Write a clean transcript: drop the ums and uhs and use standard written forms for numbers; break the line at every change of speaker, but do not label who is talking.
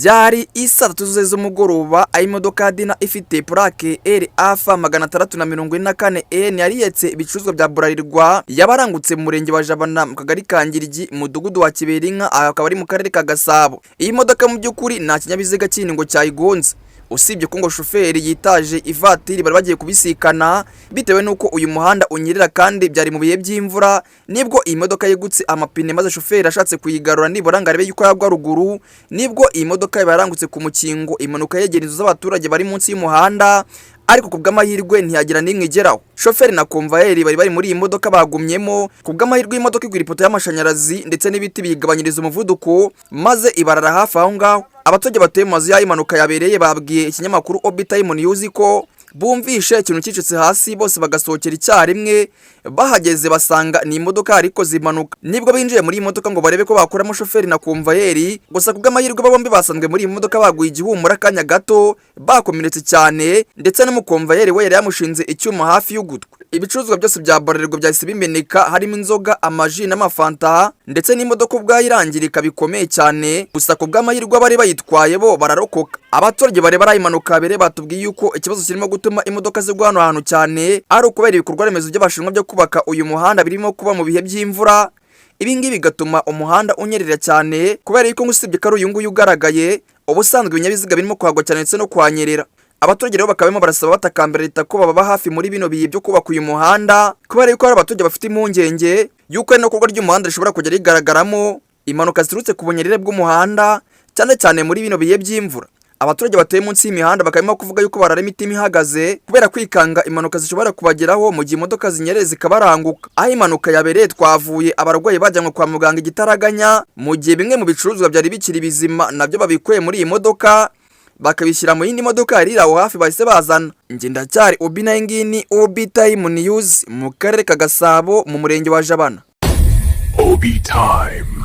Byari isa 3 z'umugoroba imodoka dina ifite plaque RAF 644 yariyetse ibicuruzwa bya Burarirwa yabarangutse mu murenge wa Jabana mu kagari Kangirigi mudugudu wa Kiberinka akaba ari mu karere ka Gasabo. Iyi modoka mu byukuri nta kinyabiziga kindi ngo cyayigonze, usibye ko ngo shoferi yitaje ivatiri bari bagiye kubisikana bitewe nuko uyu muhanda unyerera kandi byari mu bihe by'imvura nibwo iyi modoka yegutse amapine maze shoferi ashatse kuyigarura nibura ngarebe yuko yagwa ruguru nibwo iyi modoka yabarangutse ku mukingo impanuka yegera inzu z'abaturage bari munsi y'umuhanda ariko kubw'amahirwe ntiyagira nimwe igeraho. Shoferi na konvayeri bari muri iyi modoka bagumyemo kubw'amahirwe y'imodoka igura ipoto y'amashanyarazi ndetse n'ibiti bigabanyiriza umuvuduko maze ibarara hafi aho ngaho. Abaturage bateye mu mazu y'impanuka yabereye babwiye ikinyamakuru Obitime News ko bumvishe ikintu cicitse hasi bose bagasohokera icyarimwe bahageze basanga ni imodoka ariko zimanuka nibwo binjiye muri iyi modoka ngo barebe ko bakuramo shoferi na konvayeri gusa kubw'amahirwe bombi basanzwe muri iyi modoka baguye igihumura kanya gato bakomeretse cyane ndetse no mu konvayeri we yari yamushinze icyuma hafi y'ugutwe. Ibicuruzwa byose bya Burarirwa byahise bimeneka harimo inzoga amaji n'amafanta ndetse n'imodoka ubwayirangirika bikomeye cyane gusa kubw'amahirwe bari bayitwaye bo bararokoka. Abaturage bare barayimanuka bere batubwiye yuko ikibazo kirimo gutuma imodoka zigwa hano hantu cyane ari ukubera ibikorwa remezo by'abashinwa byo kubaka uyu muhanda birimo kuba mu bihe by'imvura. Ibi ngibi bigatuma umuhanda unyerera cyane kubera yuko ngusibye ko ari uyu nguyu ugaragaye ubusanzwe ibinyabiziga birimo kuhagwa cyane ndetse no kwanyerera. Abaturage rero bakabemo barasaba batakambira leta ko baba hafi muri bino bihe byo kubaka uyu muhanda kubera yuko hari abaturage bafite impungenge yuko no kurwa ry'umuhanda rishobora kujya rigaragaramo impanuka ziturutse ku bunyerere bw'umuhanda cyane cyane muri bino bihe by'imvura. Abaturage bateye munsi y'imihanda bakabimo kuvuga yuko barara imitima ihagaze kubera kwikanga impanuka zishobora kubageraho mu gihe imodoka zinyereye zikabaranguka. Aho impanuka yabereye twavuye abarwayi bajyanwe kwa muganga igitaraganya mu gihe bimwe mu bicuruzwa byari bikiri bizima nabyo babikuye muri iyi modoka bakabishyira mu yindi modoka yari aho hafi bahise bazana. Nge ndacyari Obinayingini Obitime News mu karere ka Gasabo mu murenge wa Jabana.
Obitime.